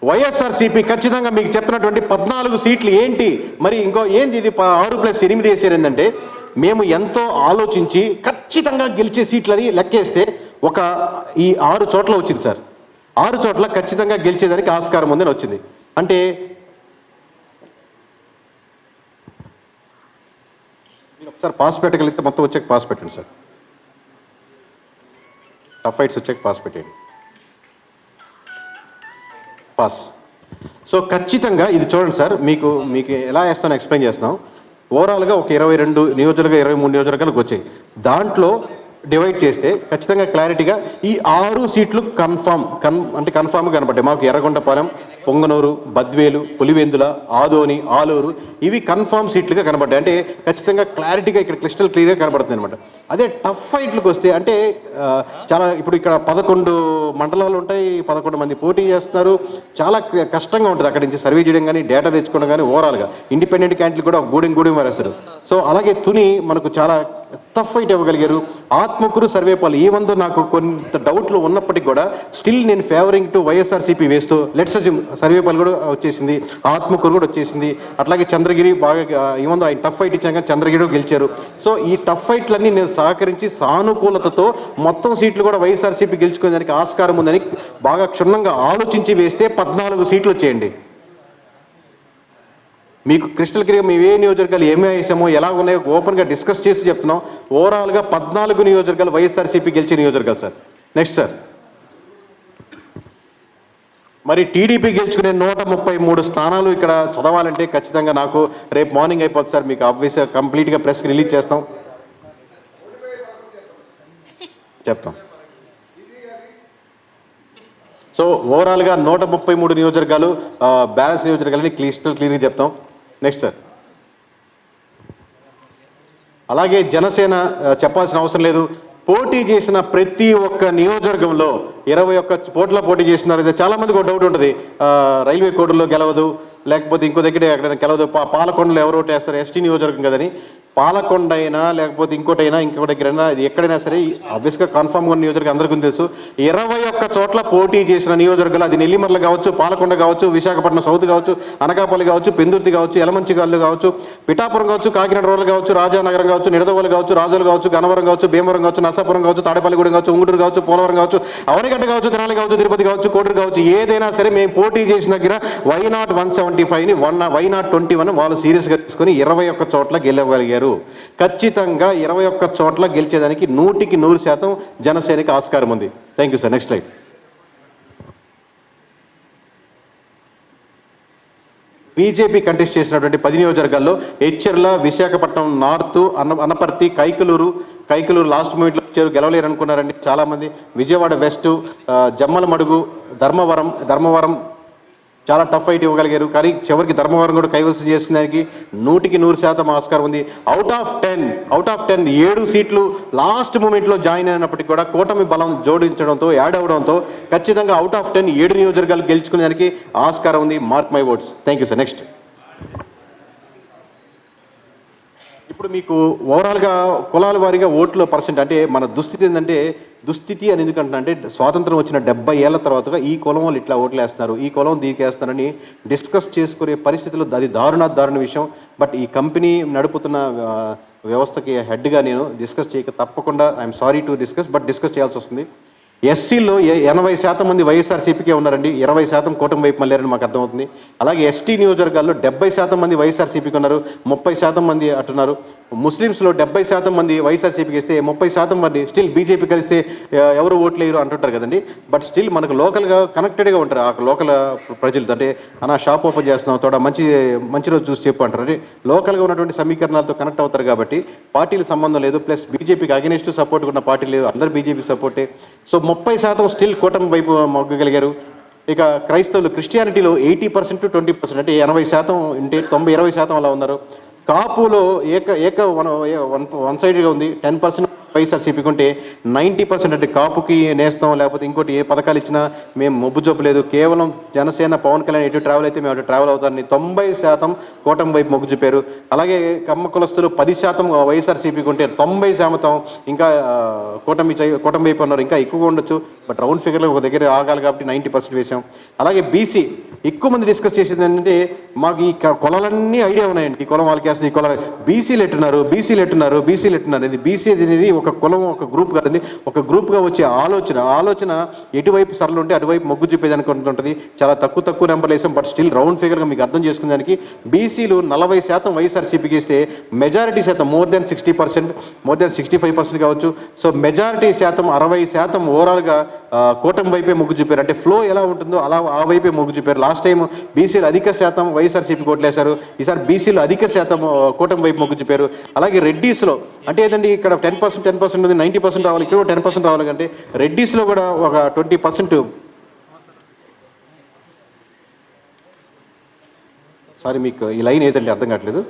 వైఎస్ఆర్సీపీ ఖచ్చితంగా మీకు చెప్పినటువంటి 14 సీట్లు ఏంటి మరి ఇంకో ఏంటి ఇది 6+8 వేసారు ఏంటంటే మేము ఎంతో ఆలోచించి ఖచ్చితంగా గెలిచే సీట్లని లెక్కేస్తే ఈ 6 చోట్ల వచ్చింది సార్. 6 చోట్ల ఖచ్చితంగా గెలిచేదానికి ఆస్కారం ఉందని వచ్చింది. అంటే మీరు ఒకసారి పాస్ పెట్టగలిగితే మొత్తం వచ్చాక పాస్ పెట్టండి సార్. టఫ్ ఫైట్స్ వచ్చాక పాస్ పెట్టండి. పాస్. సో ఖచ్చితంగా ఇది చూడండి సార్, మీకు ఎలా వేస్తానో ఎక్స్ప్లెయిన్ చేస్తున్నాం. ఓవరాల్గా ఒక 22 నియోజకవర్గాలు 23 నియోజకవర్గాలకు వచ్చాయి. దాంట్లో డివైడ్ చేస్తే ఖచ్చితంగా క్లారిటీగా ఈ 6 సీట్లు కన్ఫామ్గా కనపడ్డాయి మాకు. ఎర్రగొండపాలెం, పొంగనూరు, బద్వేలు, పులివెందుల, ఆదోని, ఆలూరు ఇవి కన్ఫామ్ సీట్లుగా కనబడ్డాయి. అంటే ఖచ్చితంగా క్లారిటీగా ఇక్కడ క్లిస్టల్ క్లియర్గా కనబడుతుంది అనమాట. అదే టఫ్ ఫైట్లకు వస్తే అంటే చాలా ఇప్పుడు ఇక్కడ 11 మండలాలు ఉంటాయి, 11 మంది పోటీ చేస్తున్నారు. చాలా కష్టంగా ఉంటుంది అక్కడి నుంచి సర్వే చేయడం కానీ డేటా తెచ్చుకోవడం కానీ. ఓవరాల్గా ఇండిపెండెంట్ క్యాండిడేట్లు కూడా గూడెం వారేస్తారు. సో అలాగే తుని మనకు చాలా టఫ్ ఫైట్ ఇవ్వగలిగారు. ఆత్మకూరు, సర్వేపల్లి ఈ వంద నాకు కొంత డౌట్లు ఉన్నప్పటికీ కూడా స్టిల్ నేను ఫేవరింగ్ టు వైఎస్ఆర్సీపీ వేస్తూ లెట్స్ అస్యూమ్ సర్వేపల్లి కూడా వచ్చేసింది, ఆత్మకూరు కూడా వచ్చేసింది. అట్లాగే చంద్రగిరి బాగా ఈ వంద ఆయన టఫ్ ఫైట్ ఇచ్చాక చంద్రగిరి గెలిచారు. సో ఈ టఫ్ ఫైట్లన్నీ నేను సహకరించి సానుకూలతతో మొత్తం సీట్లు కూడా వైఎస్ఆర్సీపీ గెలుచుకునేదానికి ఆస్కారం ఉందని బాగా క్షుణ్ణంగా ఆలోచించి వేస్తే 14 సీట్లు వచ్చేయండి. మీకు క్రిస్టల్ క్లియర్ మేము ఏ నియోజకవర్గాలు ఏమే వేసామో ఎలా ఉన్నాయో ఓపెన్గా డిస్కస్ చేసి చెప్తున్నాం. ఓవరాల్గా 14 నియోజకవర్గాలు వైఎస్ఆర్సీపీ గెలిచే నియోజకవర్గాలు సార్. నెక్స్ట్ సార్, మరి టీడీపీ గెలుచుకునే 133 స్థానాలు ఇక్కడ చదవాలంటే ఖచ్చితంగా నాకు రేపు మార్నింగ్ అయిపోతుంది సార్. మీకు ఆబ్వియస్గా కంప్లీట్గా ప్రెస్కి రిలీజ్ చేస్తాం, చెప్తాం. సో ఓవరాల్గా 133 నియోజకవర్గాలు బ్యాలెన్స్ నియోజకవర్గాలని క్లియర్గా చెప్తాం. నెక్స్ట్ సార్, అలాగే జనసేన చెప్పాల్సిన అవసరం లేదు. పోటీ చేసిన ప్రతి ఒక్క నియోజకవర్గంలో 21 పోట్ల పోటీ చేస్తున్నారు. చాలామందికి ఒక డౌట్ ఉంటుంది, రైల్వే కోడ్లో గెలవదు, లేకపోతే ఇంకో దగ్గర ఎక్కడైనా గెలవదు, పాలకొండలో ఎవరు ఓటు వేస్తారు, ఎస్టీ నియోజకవర్గం కదని. పాలకొండ అయినా లేకపోతే ఇంకోటైనా ఇంకొక దగ్గరైనా ఇది ఎక్కడైనా సరే ఆబ్వియస్గా కన్ఫామ్గా ఉన్న నియోజకవర్గం అందరికీ తెలుసు. 21 చోట్ల పోటీ చేసిన నియోజకవర్గాలు, అది నెల్లిమర్ల కావచ్చు, పాలకొండ కావచ్చు, విశాఖపట్నం సౌత్ కావచ్చు, అనకాపల్లి కావచ్చు, పెందుర్తి కావచ్చు, యలమంచిగాళ్ళు కావచ్చు, పిఠాపురం కావచ్చు, కాకినాడ రూరల్ కావచ్చు, రాజానగరం కావచ్చు, నిడదవోలు కావచ్చు, రాజోలు కావచ్చు, గన్నవరం కావచ్చు, భీమవరం కావచ్చు, నర్సాపురం కావచ్చు, తాడేపల్లిగూడెం కావచ్చు, ఉంగుటూరు కావచ్చు, పోలవరం కావచ్చు, అవనిగడ్డ కావచ్చు, తెనాలి కావచ్చు, తిరుపతి కావచ్చు, కోటూరు కావచ్చు, ఏదైనా సరే మేము పోటీ చేసిన దగ్గర వైనాట్ 175ని వైనాట్ 21 వాళ్ళు సీరియస్గా తీసుకొని 21 చోట్ల గెలవగలిగారు. ఖచ్చితంగా 21 చోట్ల గెలిచేదానికి 100% జనసేనకి ఆస్కారం ఉంది. Thank you sir. Next slide. BJP contest చేసినటువంటి 10 నియోజకవర్గాల్లో హెచ్చర్ల, విశాఖపట్నం నార్త్, అనపర్తి, కైకలూరు లాస్ట్ మూమెంట్లో వచ్చారు, గెలవలేరు అనుకున్నారండి చాలామంది. విజయవాడ వెస్ట్, జమ్మలమడుగు, ధర్మవరం చాలా టఫ్ ఫైట్ ఇవ్వగలిగారు. కానీ చివరికి ధర్మవరం కూడా కైవసం చేసుకునేదానికి 100% ఆస్కారం ఉంది. అవుట్ ఆఫ్ 10 7 సీట్లు లాస్ట్ మూమెంట్లో జాయిన్ అయినప్పటికీ కూడా కూటమి బలం జోడించడంతో యాడ్ అవడంతో ఖచ్చితంగా అవుట్ ఆఫ్ 10 7 నియోజకవర్గాలు గెలుచుకునేదానికి ఆస్కారం ఉంది. Mark my words. Thank you sir. Next, ఇప్పుడు మీకు ఓవరాల్గా కులాల వారీగా ఓట్ల పర్సెంట్ అంటే మన దుస్థితి అని ఎందుకంటే స్వాతంత్రం వచ్చిన 70 ఏళ్ల తర్వాత ఈ కులం వాళ్ళు ఇట్లా ఓట్లు వేస్తున్నారు, ఈ కులం దీనికి వేస్తున్నారని డిస్కస్ చేసుకునే పరిస్థితులు అది దారుణ విషయం. బట్ ఈ కంపెనీ నడుపుతున్న వ్యవస్థకి హెడ్గా నేను డిస్కస్ చేయక తప్పకుండా ఐఎమ్ సారీ టు డిస్కస్ చేయాల్సి వస్తుంది. ఎస్సీలో 80% మంది వైఎస్ఆర్సీపీకే ఉన్నారండి, 20% కూటమి వైపు మళ్ళారని మాకు అర్థమవుతుంది. అలాగే ఎస్టీ నియోజకవర్గాల్లో 70% మంది వైఎస్ఆర్సీపీకి ఉన్నారు, 30% మంది అట్టున్నారు. ముస్లిమ్స్లో 70% మంది వైఎస్ఆర్సీపీకి ఇస్తే 30% మంది స్టిల్ బీజేపీ కలిస్తే ఎవరు ఓట్లు వేయరు అంటుంటారు కదండి. బట్ స్టిల్ మనకు లోకల్గా కనెక్టెడ్గా ఉంటారు ఆ లోకల్ ప్రజలతో. అంటే అన్న షాప్ ఓపెన్ చేస్తున్నాం తోడ మంచి రోజు చూసి చెప్పు అంటారు. అంటే లోకల్గా ఉన్నటువంటి సమీకరణాలతో కనెక్ట్ అవుతారు కాబట్టి పార్టీల సంబంధం లేదు. ప్లస్ బీజేపీకి అగెనిస్ట్ సపోర్ట్ ఉన్న పార్టీ లేదు, అందరు బీజేపీ సపోర్టే. సో 30% స్టిల్ కూటమి వైపు మొగ్గగలిగారు. ఇక క్రైస్తవులు, క్రిస్టియానిటీలో 80% to 20% అంటే 80% ఉంటే 20% అలా ఉన్నారు. కాపులో వన్ సైడ్గా ఉంది, 10% వైఎస్ఆర్సీపీకి ఉంటే 90% అంటే కాపుకి నేస్తాం లేకపోతే ఇంకోటి ఏ పథకాలు ఇచ్చినా మేము మొబ్బు చూపలేదు, కేవలం జనసేన పవన్ కళ్యాణ్ ఎటు ట్రావెల్ అయితే మేము అటు ట్రావెల్ అవుతారని 90% కూటమి వైపు మొగ్గు చూపారు. అలాగే కమ్మ కులస్తులు 10% వైఎస్ఆర్సీపీకి ఉంటే 90% ఇంకా కూటమి వైపు ఉన్నారు. ఇంకా ఎక్కువగా ఉండొచ్చు, బట్ రౌండ్ ఫిగర్లో ఒక దగ్గర ఆగాలి కాబట్టి 90% వేసాం. అలాగే బీసీ ఎక్కువ మంది డిస్కస్ చేసేది ఏంటంటే మాకు ఈ కులాలన్నీ ఐడియా ఉన్నాయండి, ఈ కులం వాళ్ళకి వేస్తుంది, ఈ కులం బీసీలు ఎట్టున్నారు, ఇది బీసీ అనేది ఒక కులం ఒక గ్రూప్ కాదండి, ఒక గ్రూప్గా వచ్చే ఆలోచన ఎటువైపు సరళ ఉంటే అటువైపు మొగ్గు చూపేది అనుకుంటుంటుంది. చాలా తక్కువ నెంబర్లు వేసాం, బట్ స్టిల్ రౌండ్ ఫిగర్గా మీకు అర్థం చేసుకునే దానికి బీసీలు 40% వైఎస్ఆర్సీపీకి ఇస్తే మెజారిటీ శాతం మోర్ దెన్ 60%, మోర్ దెన్ 65% కావచ్చు. సో మెజారిటీ శాతం 60% ఓవరాల్గా కూటమి వైపే మొగ్గు చూపారు. అంటే ఫ్లో ఎలా ఉంటుందో అలా ఆ వైపే మొగ్గు చూపారు. లాస్ట్ టైం బీసీలు అధిక శాతం వైఎస్ఆర్సీపీ కోట్లేశారు, ఈసారి బీసీలు అధిక శాతం కూటమి వైపు మొగ్గు చూపారు. అలాగే రెడ్డీస్లో అంటే ఏదండి ఇక్కడ 10% ఉంది, 90% రావాలి, ఇక్కడ 10% రావాలి. అంటే రెడ్డీస్లో కూడా ఒక 20%. సారీ మీకు ఈ లైన్ ఏదండి అర్థం కావట్లేదు,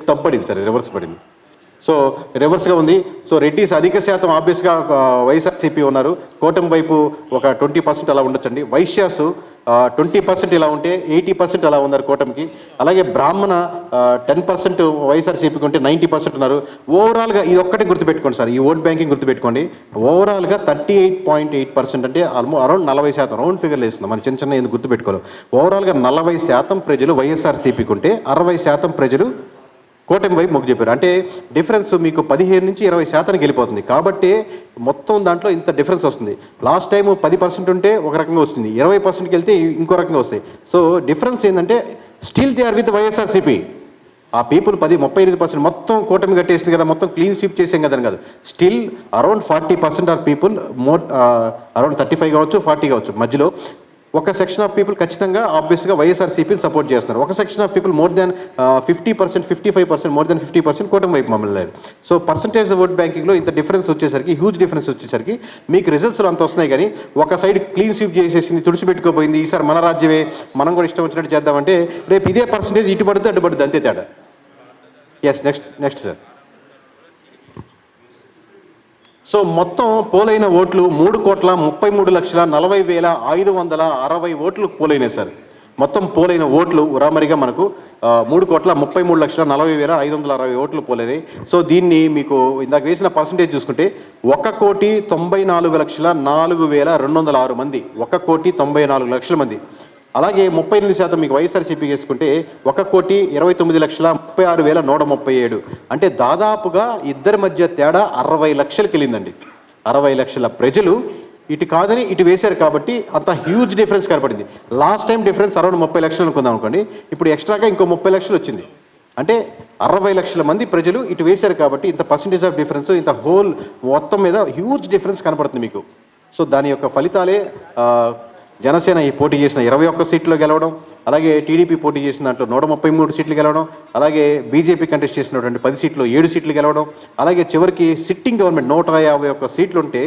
తప్పడింది సార్, రివర్స్ పడింది. సో రివర్స్గా ఉంది. సో రెడ్డిస్ అధిక శాతం ఆబ్వియస్గా వైఎస్ఆర్సీపీ ఉన్నారు, కూటమి వైపు ఒక 20% అలా ఉండొచ్చండి. వైశ్యాస్ 20% ఇలా ఉంటే 80% అలా ఉన్నారు కూటమికి. అలాగే బ్రాహ్మణ 10% వైఎస్ఆర్సీపీకి ఉంటే 90% ఉన్నారు. ఓవరాల్గా ఇది ఒక్కటే గుర్తుపెట్టుకోండి సార్, ఈ ఓట్ బ్యాంకింగ్ గుర్తుపెట్టుకోండి. ఓవరాల్గా 38.8% అంటే అరౌండ్ 40%, రౌండ్ ఫిగర్లు వేస్తున్నాం మనం, చిన్న ఎందుకు గుర్తుపెట్టుకోవాలి. ఓవరాల్గా 40% ప్రజలు వైఎస్ఆర్సీపీకి ఉంటే 60% ప్రజలు కూటమి వైపు మొగ్గు చెప్పారు. అంటే డిఫరెన్స్ మీకు 15 నుంచి 20% వెళ్ళిపోతుంది. కాబట్టి మొత్తం దాంట్లో ఇంత డిఫరెన్స్ వస్తుంది. లాస్ట్ టైం 10% ఉంటే ఒక రకంగా వస్తుంది, 20%కి వెళ్తే ఇంకో రకంగా వస్తాయి. సో డిఫరెన్స్ ఏంటంటే still they are with YSRCP. ఆ పీపుల్ 38% మొత్తం కూటమి కట్టేసింది కదా, మొత్తం క్లీన్ స్వీప్ చేసాం కదా అని కాదు, still around 40% are people, around 35 కావచ్చు 40 కావచ్చు, మధ్యలో ఒక సెక్షన్ ఆఫ్ పీపుల్ ఖచ్చితంగా ఆబ్వియస్గా వైఎస్ఆర్సీపీని సపోర్ట్ చేస్తున్నారు. ఒక section of people more than 50%, 55%, more than 50% కూటమి వైపు మమ్మల్ని లేదు. సో పర్సంటేజ్ ఓట్ బ్యాంకింగ్లో ఇంత డిఫరెన్స్ వచ్చేసరికి, హ్యూజ్ డిఫరెన్స్ వచ్చేసరికి మీకు రిజల్ట్స్లో అంత వస్తున్నాయి. కానీ ఒక సైడ్ క్లీన్ స్వీప్ చేసేసింది, తుడిచిపెట్టుకోపోయింది, ఈసారి మన రాజ్యమే, మనం కూడా ఇష్టం వచ్చినట్టు చేద్దామంటే రేపు ఇదే పర్సంటేజ్ ఇటు పడుతుంది అటు పడుతుంది, అంతే తేడా. Yes, next sir. సో మొత్తం పోలైన ఓట్లు 3,33,40,560 ఓట్లు పోలైనాయి సార్. మొత్తం పోలైన ఓట్లు ఉరామరిగా మనకు 3,33,40,560 ఓట్లు పోలైనాయి. సో దీన్ని మీకు ఇందాక వేసిన పర్సంటేజ్ చూసుకుంటే 1,94,04,206 మంది, 1,94,00,000 మంది. అలాగే 38% మీకు వైఎస్ఆర్సీపీ వేసుకుంటే 1,29,36,137. అంటే దాదాపుగా ఇద్దరి మధ్య తేడా 60 లక్షలకి వెళ్ళిందండి. 60 లక్షల ప్రజలు ఇటు కాదని ఇటు వేశారు కాబట్టి అంత హ్యూజ్ డిఫరెన్స్ కనపడింది. లాస్ట్ టైం డిఫరెన్స్ అరౌండ్ 30 లక్షలు అనుకుందాం అనుకోండి, ఇప్పుడు ఎక్స్ట్రాగా ఇంకో 30 లక్షలు వచ్చింది. అంటే 60 లక్షల మంది ప్రజలు ఇటు వేశారు కాబట్టి ఇంత పర్సంటేజ్ ఆఫ్ డిఫరెన్స్, ఇంత హోల్ మొత్తం మీద హ్యూజ్ డిఫరెన్స్ కనపడుతుంది మీకు. సో దాని యొక్క ఫలితాలే జనసేన ఈ పోటీ చేసిన 21 సీట్లు గెలవడం, అలాగే టీడీపీ పోటీ చేసిన దాంట్లో 133 సీట్లు గెలవడం, అలాగే బీజేపీ కంటెస్ట్ చేసినటువంటి 10 సీట్లు 7 సీట్లు గెలవడం, అలాగే చివరికి సిట్టింగ్ గవర్నమెంట్ 151 సీట్లు ఉంటే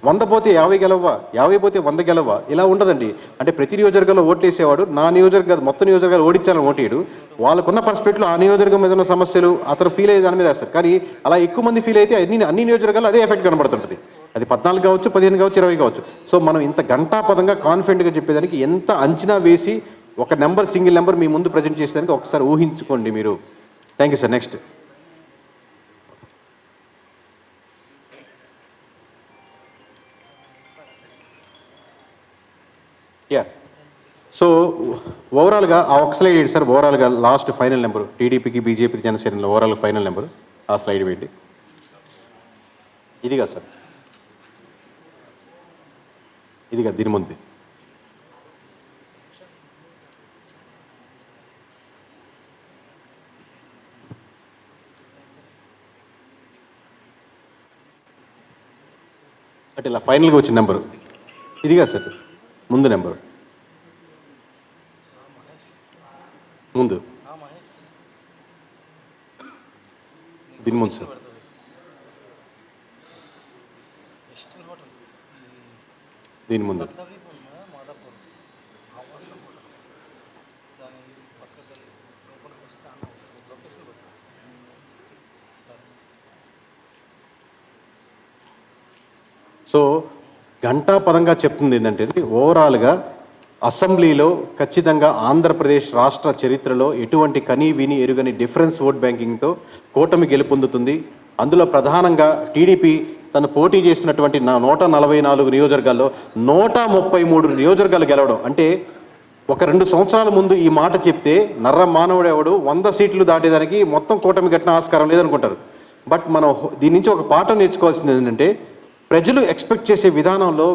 100 పోతే 50 గెలవ్వా, 50 పోతే 100 గెలవ్వా, ఇలా ఉండదండి. అంటే ప్రతి నియోజకవర్గంలో ఓట్లు వేసేవాడు నా నియోజకవర్గం మొత్తం నియోజకవర్గాలు ఓడించాలని ఓటేయడు, వాళ్ళకున్న పర్స్పెక్టివ్లో ఆ నియోజకవర్గం మీద ఉన్న సమస్యలు అతను ఫీల్ అయ్యే దాని మీద వేస్తారు. కానీ అలా ఎక్కువ మంది ఫీల్ అయితే అన్ని నియోజకవర్గాలు అదే ఎఫెక్ట్ కనబడుతుంటుంది. అది 14 కావచ్చు, 15 కావచ్చు, 20 కావచ్చు. సో మనం ఇంత గంటాపదంగా కాన్ఫిడెంట్గా చెప్పేదానికి ఎంత అంచనా వేసి ఒక నెంబర్, సింగిల్ నెంబర్ మీ ముందు ప్రజెంట్ చేసేదానికి ఒకసారి ఊహించుకోండి మీరు. Thank you sir. Next. Yeah, so ఓవరాల్గా ఆ ఒక స్లైడ్ ఏంటి సార్, ఓవరాల్గా లాస్ట్ ఫైనల్ నెంబరు టీడీపీకి బీజేపీకి జనసేనలో ఓవరాల్ ఫైనల్ నెంబరు ఆ స్లైడ్ వేయండి. ఇది కాదు సార్, ఇది కాదు, దీని ముందు. అంటే ఇలా ఫైనల్గా వచ్చిన నెంబరు ఇది కాదు సార్, ముందు నెంబరు ముందు, దీని ముందు సార్. దీని ముందు సో ఘంటాపదంగా చెప్తుంది ఏంటంటే ఓవరాల్గా అసెంబ్లీలో ఖచ్చితంగా ఆంధ్రప్రదేశ్ రాష్ట్ర చరిత్రలో ఎటువంటి కనీ విని ఎరుగని డిఫరెన్స్ ఓట్ బ్యాంకింగ్తో కూటమి గెలుపొందుతుంది. అందులో ప్రధానంగా టీడీపీ తను పోటీ చేసినటువంటి 144 నియోజకవర్గాల్లో 133 నియోజకవర్గాలు గెలవడం అంటే ఒక 2 సంవత్సరాల ముందు ఈ మాట చెప్తే నర్ర మానవుడు ఎవడు 100 సీట్లు దాటేదానికి మొత్తం కూటమి కట్టిన ఆస్కారం లేదనుకుంటారు. బట్ మనం దీని నుంచి ఒక పాఠం నేర్చుకోవాల్సింది ఏంటంటే ప్రజలు ఎక్స్పెక్ట్ చేసే విధానంలో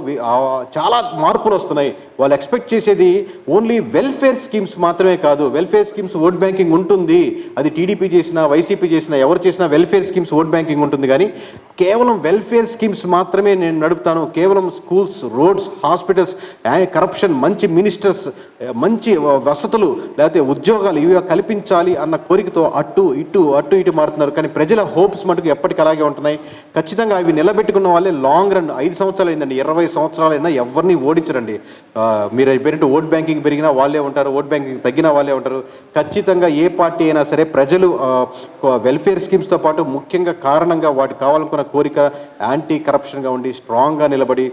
చాలా మార్పులు వస్తున్నాయి. వాళ్ళు ఎక్స్పెక్ట్ చేసేది ఓన్లీ వెల్ఫేర్ స్కీమ్స్ మాత్రమే కాదు. వెల్ఫేర్ స్కీమ్స్ ఓట్ బ్యాంకింగ్ ఉంటుంది, అది టీడీపీ చేసినా వైసీపీ చేసినా ఎవరు చేసినా వెల్ఫేర్ స్కీమ్స్ ఓట్ బ్యాంకింగ్ ఉంటుంది. కానీ కేవలం వెల్ఫేర్ స్కీమ్స్ మాత్రమే నేను నడుపుతాను, కేవలం స్కూల్స్, రోడ్స్, హాస్పిటల్స్, కరప్షన్, మంచి మినిస్టర్స్, మంచి వసతులు లేకపోతే ఉద్యోగాలు ఇవి కల్పించాలి అన్న కోరికతో అటు ఇటు మారుతున్నారు. కానీ ప్రజల హోప్స్ మటుకు ఎప్పటికీ అలాగే ఉంటున్నాయి. ఖచ్చితంగా అవి నిలబెట్టుకున్న వాళ్ళే లాంగ్ రన్ 5 సంవత్సరాలు అయిందండి, 20 సంవత్సరాలైనా ఎవరిని ఓడించరండి. మీరు అయిపోయినట్టు ఓట్ బ్యాంకింగ్ పెరిగినా వాళ్ళే ఉంటారు, ఓట్ బ్యాంకింగ్ తగ్గినా వాళ్ళే ఉంటారు. ఖచ్చితంగా ఏ పార్టీ అయినా సరే ప్రజలు వెల్ఫేర్ స్కీమ్స్తో పాటు ముఖ్యంగా కారణంగా వాటికి కావాలనుకున్న కోరిక యాంటీ కరప్షన్గా ఉండి స్ట్రాంగ్గా నిలబడి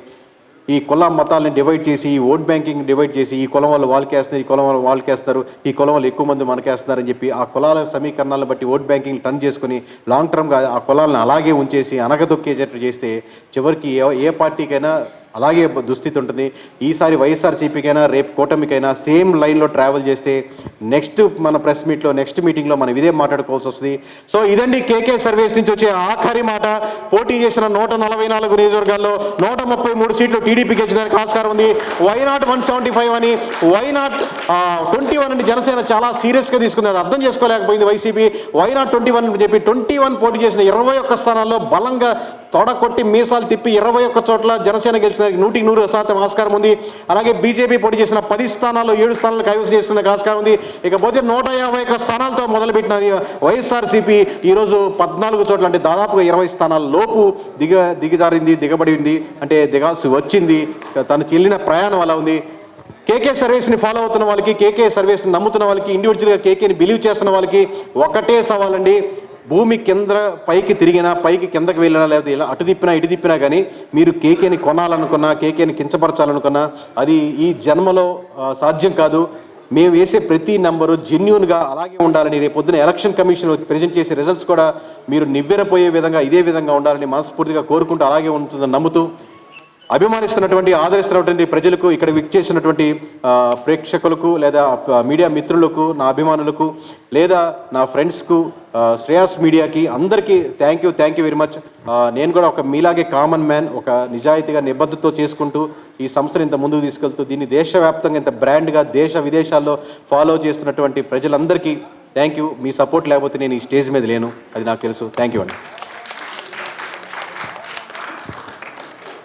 ఈ కుల మతాలను డివైడ్ చేసి, ఈ ఓట్ బ్యాంకింగ్ డివైడ్ చేసి, ఈ కులం వాళ్ళు వాళ్ళకేస్తున్నారు, ఈ కులం వాళ్ళు వాళ్ళకేస్తున్నారు, ఈ కులం వాళ్ళు ఎక్కువ మంది మనకేస్తున్నారని చెప్పి ఆ కులాల సమీకరణాలను బట్టి ఓట్ బ్యాంకింగ్ టర్న్ చేసుకుని లాంగ్ టర్మ్గా ఆ కులాలను అలాగే ఉంచేసి అనగదొక్కేటట్టు చేస్తే చివరికి ఏ పార్టీకైనా అలాగే దుస్థితి ఉంటుంది. ఈసారి వైఎస్ఆర్సీపీకైనా రేపు కూటమికైనా సేమ్ లైన్లో ట్రావెల్ చేస్తే నెక్స్ట్ మన ప్రెస్ మీట్లో నెక్స్ట్ మీటింగ్లో మనం ఇదే మాట్లాడుకోవాల్సి వస్తుంది. సో ఇదండి కేకే సర్వేస్ నుంచి వచ్చే ఆఖరి మాట. పోటీ చేసిన 144 నియోజకవర్గాల్లో 133 సీట్లు టీడీపీకి గెలిచడానికి ఆస్కారం ఉంది. వైనాట్ 175 అని, వైనాట్ 21 అని జనసేన చాలా సీరియస్గా తీసుకుంది. అది అర్థం చేసుకోలేకపోయింది వైసీపీ. వైనాట్ 21 అని చెప్పి 21 పోటీ చేసిన 21 స్థానాల్లో బలంగా తొడకొట్టి మీసాలు తిప్పి 21 చోట్ల జనసేన గెలిచడానికి 100% ఆస్కారం ఉంది. అలాగే బీజేపీ పోటీ చేసిన 10 స్థానాల్లో 7 స్థానాలు కైవసం చేసుకునే ఆస్కారం ఉంది. ఇకపోతే 151 స్థానాలతో మొదలుపెట్టిన వైఎస్ఆర్సీపీ ఈరోజు 14 చోట్ల అంటే దాదాపుగా 20 స్థానాల లోపు దిగబడింది. అంటే దిగాల్సి వచ్చింది. తను చెల్లిన ప్రయాణం అలా ఉంది. కేకే సర్వీస్ని ఫాలో అవుతున్న వాళ్ళకి, కేకే సర్వీస్ని నమ్ముతున్న వాళ్ళకి, ఇండివిజువల్గా కేకేని బిలీవ్ చేస్తున్న వాళ్ళకి ఒకటే సవాలండి. భూమి కింద పైకి తిరిగినా, పైకి కిందకి వెళ్ళినా, లేకపోతే ఇలా అటు తిప్పినా కానీ మీరు కేకేని కొనాలనుకున్నా, కేకేని కించపరచాలనుకున్నా అది ఈ జన్మలో సాధ్యం కాదు. మేము వేసే ప్రతి నెంబరు జెన్యూన్గా అలాగే ఉండాలని, రేపు పొద్దున ఎలక్షన్ కమిషన్ ప్రజెంట్ చేసే రిజల్ట్స్ కూడా మీరు నివ్వెరపోయే విధంగా ఇదే విధంగా ఉండాలని మనస్ఫూర్తిగా కోరుకుంటూ అలాగే ఉంటుందని నమ్ముతూ అభిమానిస్తున్నటువంటి, ఆదరిస్తున్నటువంటి ప్రజలకు, ఇక్కడ విచ్చేసినటువంటి ప్రేక్షకులకు లేదా మీడియా మిత్రులకు, నా అభిమానులకు లేదా నా ఫ్రెండ్స్కు, శ్రేయాస్ మీడియాకి అందరికీ థ్యాంక్ యూ వెరీ మచ్. నేను కూడా ఒక మీలాగే కామన్ మ్యాన్, ఒక నిజాయితీగా నిబద్ధతతో చేసుకుంటూ ఈ సంస్థను ఇంత ముందుకు తీసుకెళ్తూ దీన్ని దేశవ్యాప్తంగా ఇంత బ్రాండ్గా దేశ విదేశాల్లో ఫాలో చేస్తున్నటువంటి ప్రజలందరికీ థ్యాంక్ యూ. మీ సపోర్ట్ లేకపోతే నేను ఈ స్టేజ్ మీద లేను, అది నాకు తెలుసు. థ్యాంక్ యూ అండి.